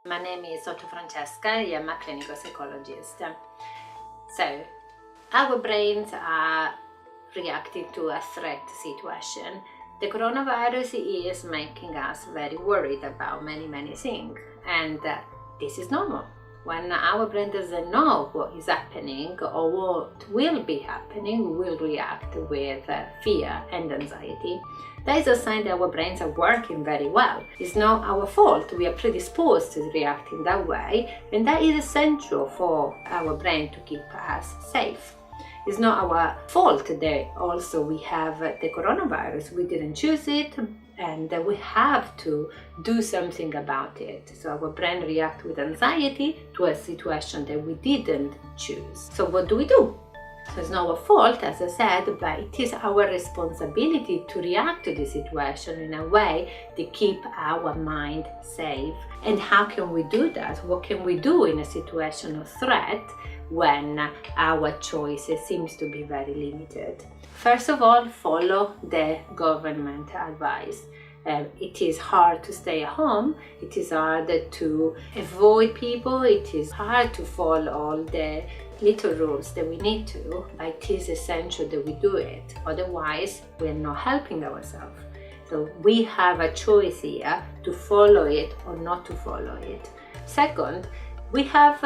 My name is Dr Francesca, I am a clinical psychologist. So, our brains are reacting to a threat situation. The coronavirus is making us very worried about many things, and this is normal. When our brain doesn't know what is happening or what will be happening, we will react with fear and anxiety. That is a sign that our brains are working very well. It's not our fault. We are predisposed to react in that way, and that is essential for our brain to keep us safe. It's not our fault that also we have the coronavirus. We didn't choose it, and we have to do something about it. So our brain reacts with anxiety to a situation that we didn't choose. So what do? So it's not our fault, as I said, but it is our responsibility to react to the situation in a way to keep our mind safe. And how can we do that? What can we do in a situation of threat when our choices seems to be very limited? First of all, follow the government advice. It is hard to stay at home, it is hard to avoid people, it is hard to follow all the little rules that we need to, but it is essential that we do it. Otherwise, we're not helping ourselves. So we have a choice here to follow it or not to follow it. Second, we have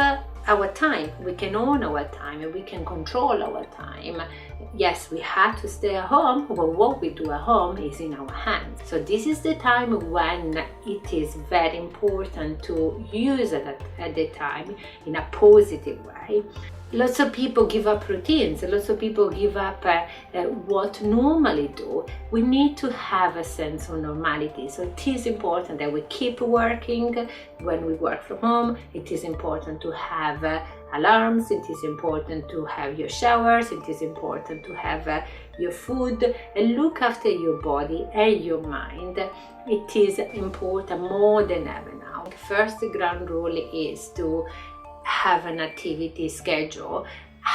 our time. We can own our time and we can control our time. Yes, we have to stay at home, but what we do at home is in our hands. So this is the time when it is very important to use it at the time in a positive way. Lots of people give up routines, lots of people give up what normally do. We need to have a sense of normality. So it is important that we keep working when we work from home. It is important to have alarms, it is important to have your showers, it is important to have your food, and look after your body and your mind. It is important more than ever now. First ground rule is to have an activity schedule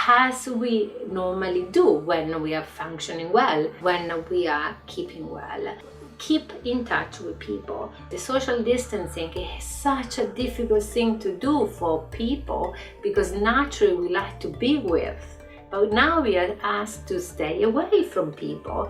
as we normally do when we are functioning well, when we are keeping well. Keep in touch with people. The social distancing is such a difficult thing to do for people because naturally we like to be with. But now we are asked to stay away from people.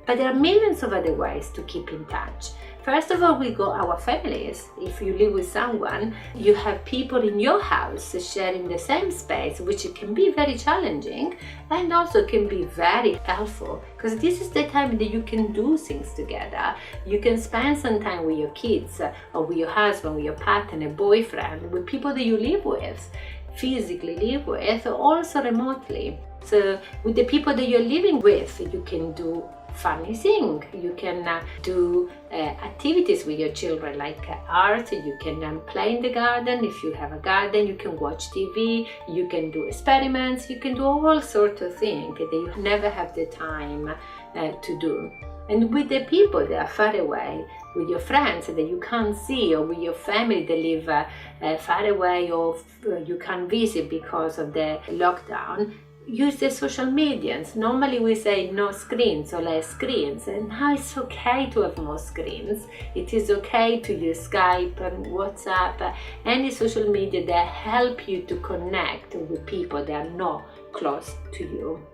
But there are millions of other ways to keep in touch. First of all, we got our families. If you live with someone, you have people in your house sharing the same space, which can be very challenging and also can be very helpful because this is the time that you can do things together. You can spend some time with your kids or with your husband, with your partner, boyfriend, with people that you live with, physically live with, or also remotely. So with the people that you're living with, you can do funny thing. You can do activities with your children like art. You can play in the garden. If you have a garden, you can watch TV. You can do experiments. You can do all sorts of things that you never have the time to do. And with the people that are far away, with your friends that you can't see, or with your family that live far away or you can't visit because of the lockdown, use the social medias. Normally we say no screens or less screens, and now it's okay to have more screens. It is okay to use Skype and WhatsApp, any social media that help you to connect with people that are not close to you.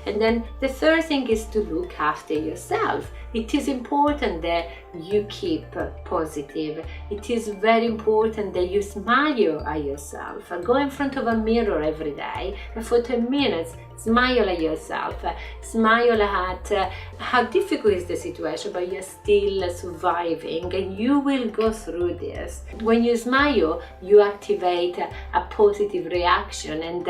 And then the third thing is to look after yourself. It is important that you keep positive. It is very important that you smile at yourself. Go in front of a mirror every day and for 10 minutes, smile at yourself. Smile at how difficult is the situation, but you're still surviving and you will go through this. When you smile, you activate a positive reaction and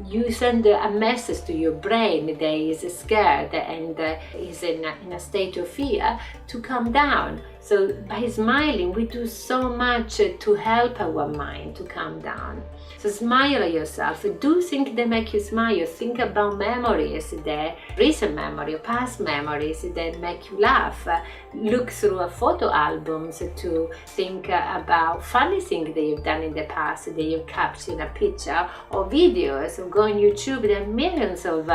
you send a message to your brain that is scared and is in a state of fear to calm down. So by smiling, we do so much to help our mind to calm down. So smile at yourself. Do things that make you smile. Think about memories, the recent memory, past memories that make you laugh. Look through photo albums to think about funny things that you've done in the past that you've captured in a picture or videos. Go on YouTube, there are millions of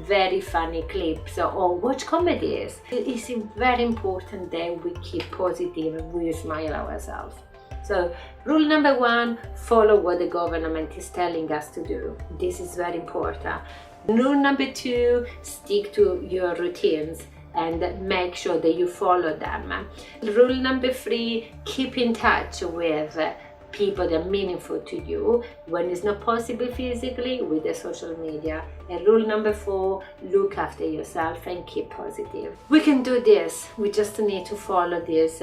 very funny clips, or watch comedies. It's very important that we keep positive and we smile ourselves. So rule number 1, follow what the government is telling us to do. This is very important. Rule number 2, stick to your routines and make sure that you follow them. Rule number 3, keep in touch with people that are meaningful to you when it's not possible physically with the social media. And rule number 4, look after yourself and keep positive. We can do this. We just need to follow these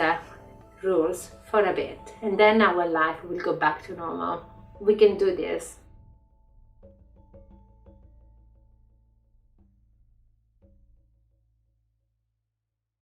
rules for a bit, and then our life will go back to normal. We can do this.